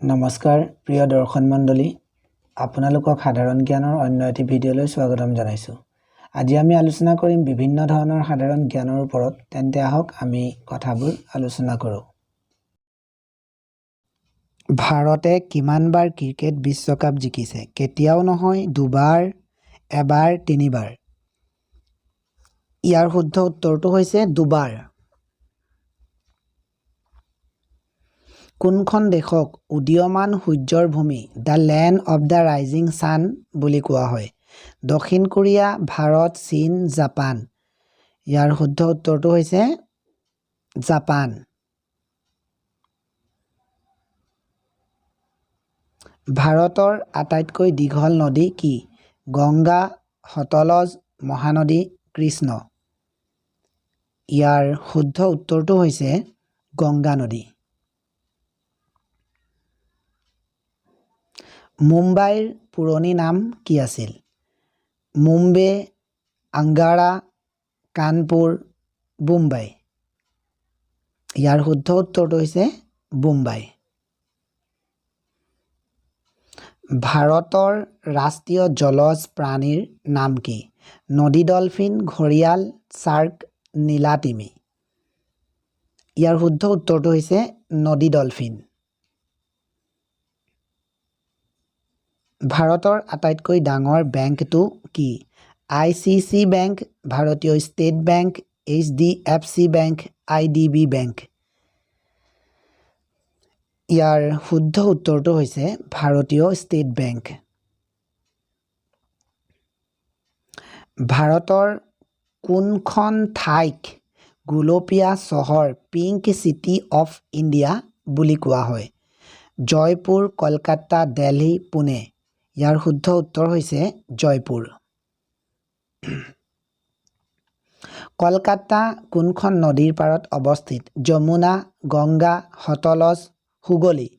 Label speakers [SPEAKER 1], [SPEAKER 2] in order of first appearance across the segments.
[SPEAKER 1] নমস্কাৰ প্ৰিয় দৰ্শক মণ্ডলী আপোনালোকক সাধাৰণ জ্ঞানৰ অন্য এটি ভিডিঅলৈ স্বাগতম জনাইছো। আজি আমি আলোচনা কৰিম বিভিন্ন ধৰণৰ সাধাৰণ জ্ঞানৰ ওপৰত। তেন্তে আহক আমি কথাবোৰ আলোচনা কৰোঁ। ভাৰতে কিমানবাৰ ক্ৰিকেট বিশ্বকাপ জিকিছে? কেতিয়াও নহয়, দুবাৰ, এবাৰ, তিনিবাৰ। ইয়াৰ শুদ্ধ উত্তৰটো হৈছে দুবাৰ। কোনখন দেশক উদীয়মান সূৰ্যৰ ভূমি the land of the rising San বুলি কোৱা হয়? দক্ষিণ কোৰিয়া, ভাৰত, চীন, জাপান। ইয়াৰ শুদ্ধ উত্তৰটো হৈছে জাপান। ভাৰতৰ আটাইতকৈ দীঘল নদী কি? গংগা, সতলজ, মহানদী, কৃষ্ণ। ইয়াৰ শুদ্ধ উত্তৰটো হৈছে গংগা নদী। মুম্বাইৰ পুৰণি নাম কি আছিল? মুম্বে, আংগাৰা, কানপুৰ, বোম্বাই। ইয়াৰ শুদ্ধ উত্তৰটো হৈছে বোম্বাই। ভাৰতৰ ৰাষ্ট্ৰীয় জলজ প্ৰাণীৰ নাম কি? নদী ডলফিন, ঘৰিয়াল, শাৰ্ক, নীলাতিমি। ইয়াৰ শুদ্ধ উত্তৰটো হৈছে নদী ডলফিন। ভাৰতৰ আটাইতকৈ ডাঙৰ বেংকটো কি? ICC বেংক, ভাৰতীয় state bank, HDFC bank, IDB bank. ইয়াৰ শুদ্ধ উত্তৰটো হৈছে ভাৰতীয় ষ্টেট বেংক। ভাৰতৰ কোনখন ঠাইক গুলপীয়া চহৰ পিংক চিটি অফ ইণ্ডিয়া বুলি কোৱা হয়? জয়পুৰ, কলকাতা, দিল্লী, পুনে। ইয়াৰ শুদ্ধ উত্তৰ হৈছে জয়পুৰ। কলকাতা কোনখন নদীৰ পাৰত অৱস্থিত? যমুনা, গংগা, সতলজ, হুগলী।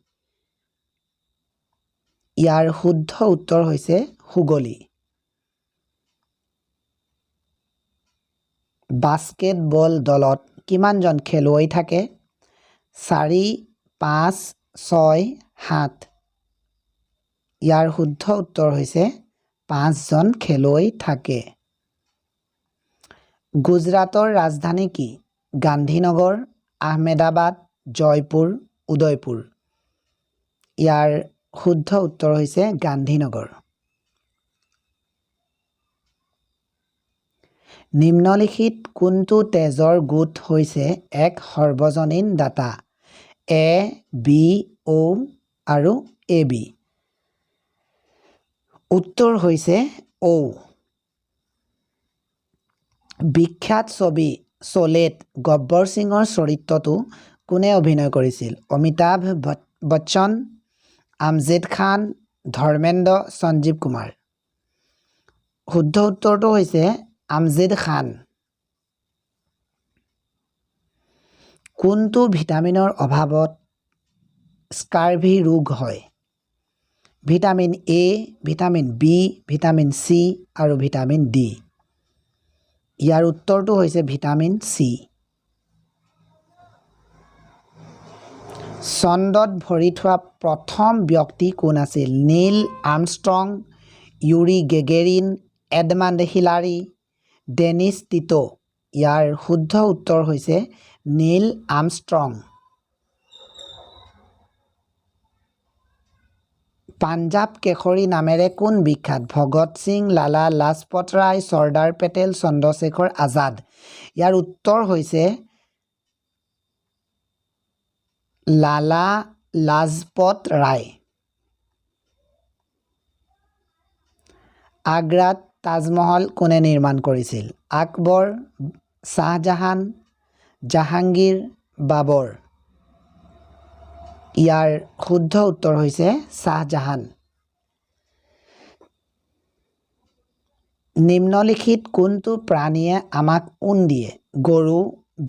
[SPEAKER 1] ইয়াৰ শুদ্ধ উত্তৰ হৈছে হুগলী। বাস্কেটবল দলত কিমানজন খেলুৱৈ থাকে? 4, 5, 6, 7। ইয়াৰ শুদ্ধ উত্তৰ হৈছে 5জন খেলুৱৈ থাকে। গুজৰাটৰ ৰাজধানী কি? গান্ধীনগৰ, আহমেদাবাদ, জয়পুৰ, উদয়পুৰ। ইয়াৰ শুদ্ধ উত্তৰ হৈছে গান্ধীনগৰ। নিম্নলিখিত কোনটো তেজৰ গোট হৈছে এক সৰ্বজনীন দাতা? A, B, O আৰু AB। উত্তৰ হৈছে O। বিখ্যাত ছবি শোলেত গব্বৰ সিঙৰ চৰিত্ৰটো কোনে অভিনয় কৰিছিল? অমিতাভ বচ্চন, আমজেদ খান, ধৰ্মেন্দ্ৰ, সঞ্জীৱ কুমাৰ। শুদ্ধ উত্তৰটো হৈছে আমজেদ খান। কোনটো ভিটামিনৰ অভাৱত স্কাৰ্ভি ৰোগ হয়? Vitamin A, vitamin B, vitamin C আৰু ভিটামিন D। ইয়াৰ উত্তৰটো হৈছে ভিটামিন C। চন্দ্ৰত ভৰি থোৱা প্ৰথম ব্যক্তি কোন আছিল? Neil Armstrong, Yuri Gagarin, Edmund Hillary, Dennis Tito. ইয়াৰ শুদ্ধ উত্তৰ হৈছে নীল আৰ্মষ্ট্ৰং। পাঞ্জাৱ কেশৰী নামেৰে কোন বিখ্যাত? ভগত সিং, লালা লাজপত ৰায়, চৰ্দাৰ পেটেল, চন্দ্ৰশেখৰ আজাদ। ইয়াৰ উত্তৰ হৈছে লালা লাজপত ৰায়। আগ্ৰাত তাজমহল কোনে নিৰ্মাণ কৰিছিল? আকবৰ, শ্বাহজাহান, জাহাংগীৰ, বাবৰ। ইয়াৰ শুদ্ধ উত্তৰ হৈছে শ্বাহজাহান। নিম্নলিখিত কোনটো প্ৰাণীয়ে আমাক উন দিয়ে? গৰু,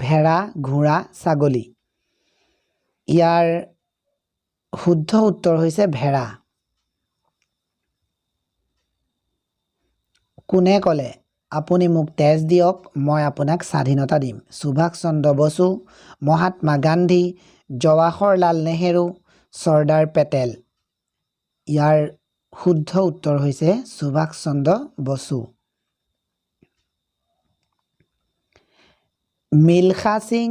[SPEAKER 1] ভেড়া, ঘোঁৰা, ছাগলী। ইয়াৰ শুদ্ধ উত্তৰ হৈছে ভেড়া। কোনে ক'লে আপুনি মোক তেজ দিয়ক মই আপোনাক স্বাধীনতা দিম? সুভাষ চন্দ্ৰ বসু, মহাত্মা গান্ধী, জৱাহৰলাল নেহেৰু, চৰ্দাৰ পেটেল ইয়াৰ শুদ্ধ উত্তৰ হৈছে সুভাষ চন্দ্ৰ বসু মিলখা সিং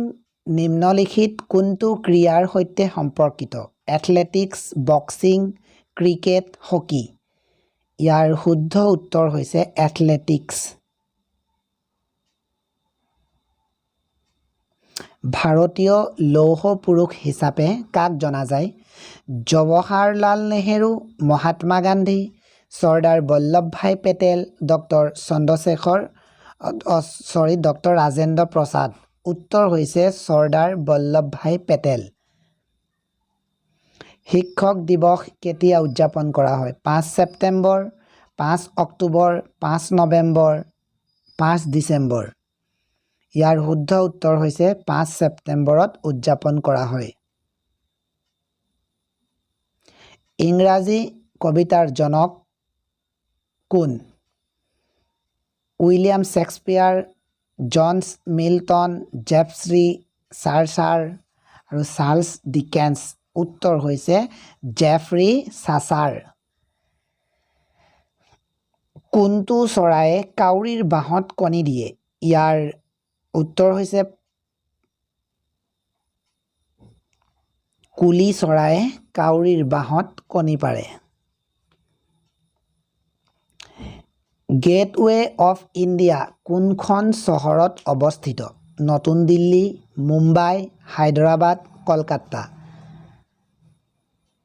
[SPEAKER 1] নিম্নলিখিত কোনটো ক্ৰীড়াৰ সৈতে সম্পৰ্কিত এথলেটিক্স বক্সিং ক্ৰিকেট হকি ইয়াৰ শুদ্ধ উত্তৰ হৈছে এথলেটিক্স ভাৰতীয় লৌহ পুৰুষ হিচাপে কাক জনা যায় জৱাহৰলাল নেহেৰু মহাত্মা গান্ধী চৰ্দাৰ বল্লভভাই পেটেল ডক্টৰ ৰাজেন্দ্ৰ প্ৰসাদ উত্তৰ হৈছে চৰ্দাৰ বল্লভভাই পেটেল শিক্ষক দিৱস কেতিয়া উদযাপন কৰা হয় 5 ছেপ্টেম্বৰ 5 অক্টোবৰ 5 নৱেম্বৰ 5 ডিচেম্বৰ ইয়াৰ শুদ্ধ উত্তৰ হৈছে 5 ছেপ্টেম্বৰত উদযাপন কৰা হয় ইংৰাজী কবিতাৰ জনক কোন উইলিয়াম শেক্সপিয়াৰ জন মিল্টন জেফ্ৰী চাৰ্চাৰ আৰু চাৰ্লছ ডিকেন্স উত্তৰ হৈছে জেফ্ৰী চাৰ্চাৰ কোনটো চৰায়ে কাউৰীৰ বাহত কণী দিয়ে ইয়াৰ উত্তৰ হৈছে কুলি চৰায়ে কাউৰীৰ বাহত কণী পাৰে গেটৱে অফ ইণ্ডিয়া কোনখন চহৰত অৱস্থিত নতুন দিল্লী মুম্বাই হায়দৰাবাদ কলকাতা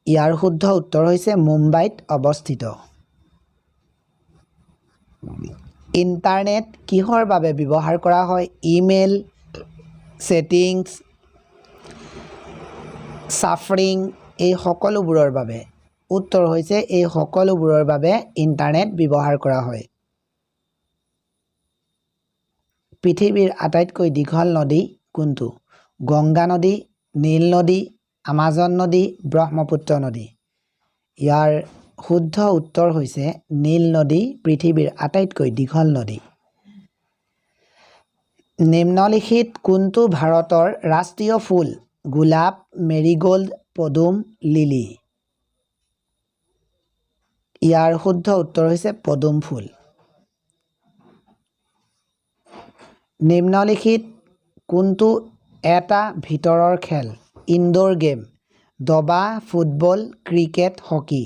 [SPEAKER 1] ইয়াৰ শুদ্ধ উত্তৰ হৈছে মুম্বাইত অৱস্থিত ইণ্টাৰনেট কিহৰ বাবে ব্যৱহাৰ কৰা হয় ইমেইল ছেটিংছ সাফাৰিং এই সকলোবোৰৰ বাবে উত্তৰ হৈছে এই সকলোবোৰৰ বাবে ইণ্টাৰনেট ব্যৱহাৰ কৰা হয় পৃথিৱীৰ আটাইতকৈ দীঘল নদী কোনটো গংগা নদী নীল নদী আমাজন নদী ব্ৰহ্মপুত্ৰ নদী ইয়াৰ শুদ্ধ উত্তৰ হৈছে নীল নদী পৃথিৱীৰ আটাইতকৈ দীঘল নদী নিম্নলিখিত কোনটো ভাৰতৰ ৰাষ্ট্ৰীয় ফুল গোলাপ মেৰিগোল্ড পদুম লিলি ইয়াৰ শুদ্ধ উত্তৰ হৈছে পদুম ফুল নিম্নলিখিত কোনটো এটা ভিতৰৰ খেল ইনডোৰ গেম দবা ফুটবল ক্ৰিকেট হকি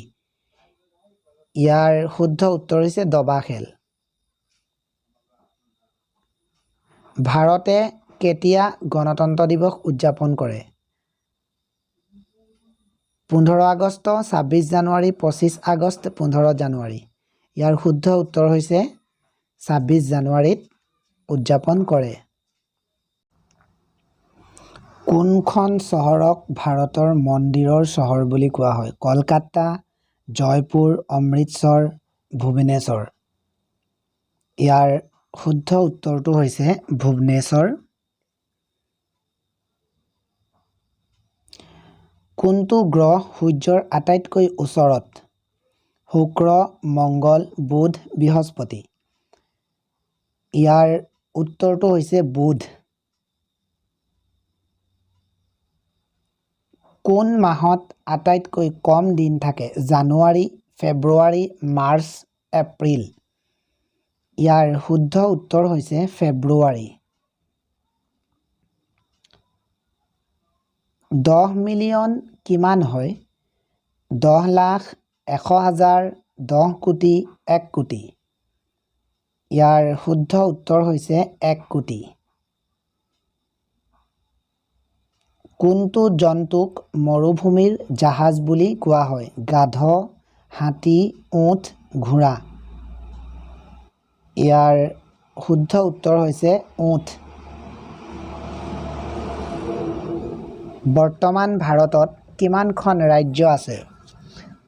[SPEAKER 1] ইয়াৰ শুদ্ধ উত্তৰ হৈছে দবা খেল ভাৰতে কেতিয়া গণতন্ত্ৰ দিৱস উদযাপন কৰে 15 আগষ্ট 26 জানুৱাৰী 25 আগষ্ট 15 জানুৱাৰী ইয়াৰ শুদ্ধ উত্তৰ হৈছে 26 জানুৱাৰীত উদযাপন কৰে কোনখন চহৰক ভাৰতৰ মন্দিৰৰ চহৰ বুলি কোৱা হয় কলকাতা জয়পুৰ অমৃতসৰ ভুৱনেশ্বৰ ইয়াৰ শুদ্ধ উত্তৰটো হৈছে ভুৱনেশ্বৰ কোনটো গ্ৰহ সূৰ্যৰ আটাইতকৈ ওচৰত শুক্ৰ মংগল বুধ বৃহস্পতি ইয়াৰ উত্তৰটো হৈছে বুধ কোন মাহত আটাইতকৈ কম দিন থাকে জানুৱাৰী ফেব্ৰুৱাৰী মাৰ্চ এপ্ৰিল ইয়াৰ শুদ্ধ উত্তৰ হৈছে ফেব্ৰুৱাৰী 10 মিলিয়ন কিমান হয় 10 লাখ 100,000 10 কোটি 1 কোটি ইয়াৰ শুদ্ধ উত্তৰ হৈছে 1 কোটি কোনটো জন্তুক মৰুভূমিৰ জাহাজ বুলি কোৱা হয় গাধ হাতী উট ঘোঁৰা ইয়াৰ শুদ্ধ উত্তৰ হৈছে উট বৰ্তমান ভাৰতত কিমানখন ৰাজ্য আছে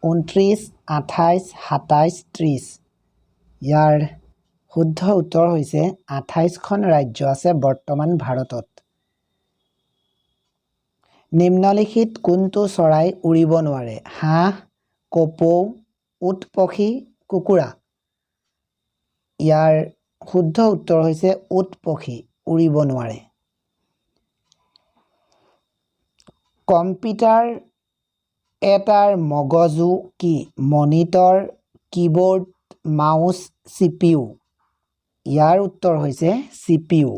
[SPEAKER 1] 29 28 27 30 ইয়াৰ শুদ্ধ উত্তৰ হৈছে 28খন ৰাজ্য আছে বৰ্তমান ভাৰতত নিম্নলিখিত কোনটো চৰাই উৰিব নোৱাৰে হাঁহ কপৌ উট পক্ষী কুকুৰা ইয়াৰ শুদ্ধ উত্তৰ হৈছে উট পক্ষী উৰিব নোৱাৰে কম্পিউটাৰ এটাৰ মগজু কি মনিটৰ কিবোৰ্ড মাউচ CPU ইয়াৰ উত্তৰ হৈছে CPU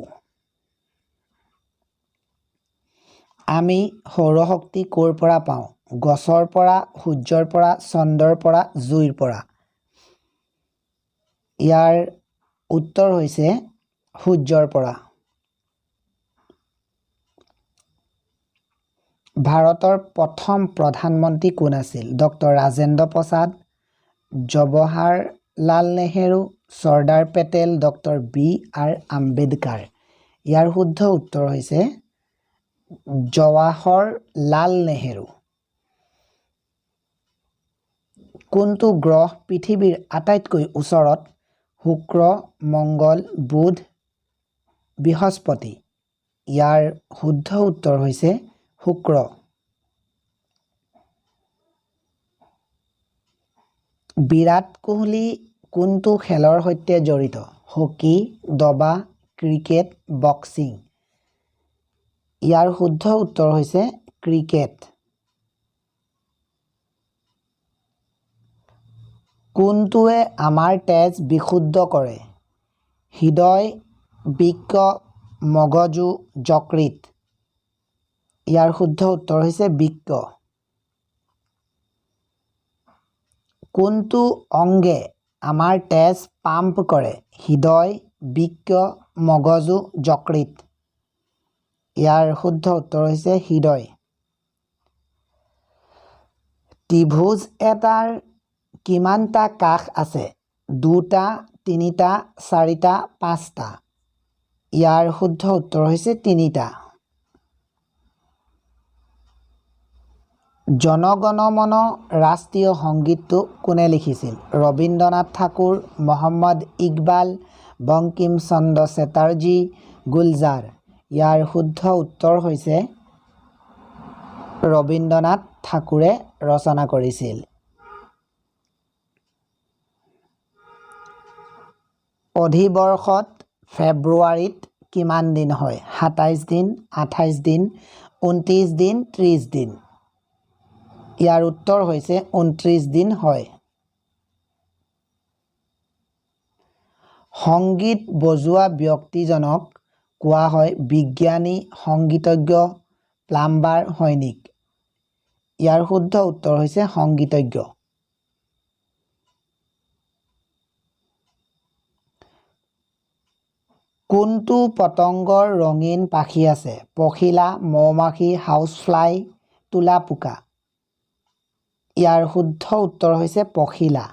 [SPEAKER 1] আমি সৌৰশক্তি ক'ৰ পৰা পাওঁ গছৰ পৰা সূৰ্যৰ পৰা চন্দ্ৰৰ পৰা জুইৰ পৰা ইয়াৰ উত্তৰ হৈছে সূৰ্যৰ পৰা ভাৰতৰ প্ৰথম প্ৰধানমন্ত্ৰী কোন আছিল doctor Rajendra Prasad Jawaharlal Nehru Sardar Patel doctor B.R. Ambedkar ইয়াৰ শুদ্ধ উত্তৰ হৈছে জৱাহৰলাল নেহেৰু কোনটো গ্ৰহ পৃথিৱীৰ আটাইতকৈ ওচৰত শুক্ৰ মংগল বুধ বৃহস্পতি ইয়াৰ শুদ্ধ উত্তৰ হৈছে শুক্ৰ বিৰাট কোহলি কোনটো খেলৰ সৈতে জড়িত হকী দবা ক্ৰিকেট বক্সিং ইয়াৰ শুদ্ধ উত্তৰ হৈছে ক্ৰিকেট কোনটোৱে আমাৰ তেজ বিশুদ্ধ কৰে হৃদয় বৃক্ক মগজু যকৃত ইয়াৰ শুদ্ধ উত্তৰ হৈছে বৃক্ক কোনটো অংগে আমাৰ তেজ পাম্প কৰে হৃদয় বৃক্ক মগজু যকৃত ইয়াৰ শুদ্ধ উত্তৰ হৈছে হৃদয় ত্ৰিভুজ এটাৰ কিমানটা কাষ আছে দুটা তিনিটা চাৰিটা পাঁচটা ইয়াৰ শুদ্ধ উত্তৰ হৈছে তিনিটা জনগণ মন ৰাষ্ট্ৰীয় সংগীতটো কোনে লিখিছিল ৰবীন্দ্ৰনাথ ঠাকুৰ মোহাম্মদ ইকবাল বংকিম চন্দ্ৰ চেটাৰ্জী গুলজাৰ ইয়াৰ শুদ্ধ উত্তৰ হৈছে ৰবীন্দ্ৰনাথ ঠাকুৰে ৰচনা কৰিছিল অধিবৰ্ষত ফেব্ৰুৱাৰীত কিমান দিন হয় 27 দিন 28 দিন 29 দিন 30 দিন ইয়াৰ উত্তৰ হৈছে 29 দিন হয় সংগীত বজোৱা ব্যক্তিজনক কোৱা হয় বিজ্ঞানী সংগীতজ্ঞ প্লাম্বাৰ সৈনিক ইয়াৰ শুদ্ধ উত্তৰ হৈছে সংগীতজ্ঞ কোনটো পতংগৰ ৰঙীন পাখি আছে পখিলা মৌমাখি হাউচ ফ্লাই তুলা পোকা ইয়াৰ শুদ্ধ উত্তৰ হৈছে পখিলা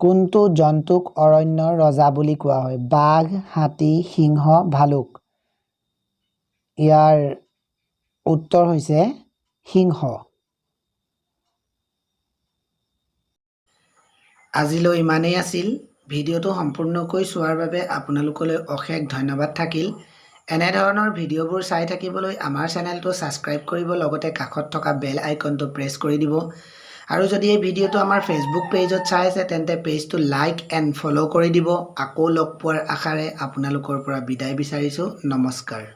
[SPEAKER 1] কোনটো জন্তুক অৰণ্যৰ ৰজা বুলি কোৱা হয় বাঘ হাতী সিংহ ভালুক ইয়াৰ উত্তৰ হৈছে সিংহ আজিলৈ ইমানেই আছিল ভিডিঅ'টো সম্পূৰ্ণকৈ চোৱাৰ বাবে আপোনালোকলৈ অশেষ ধন্যবাদ থাকিল এনে ধৰণৰ ভিডিঅ'বোৰ চাই থাকিবলৈ আমাৰ চেনেলটো ছাবস্ক্ৰাইব কৰিব লগতে কাষত থকা বেল আইকনটো প্ৰেছ কৰি দিব আৰু যদি এই ভিডিঅ'টো আমাৰ ফেচবুক পেজত চাই আছে তেন্তে পেজটো লাইক এণ্ড ফ'ল' কৰি দিব আকৌ লগ পোৱাৰ আশাৰে আপোনালোকৰ পৰা বিদায় বিচাৰিছোঁ নমস্কাৰ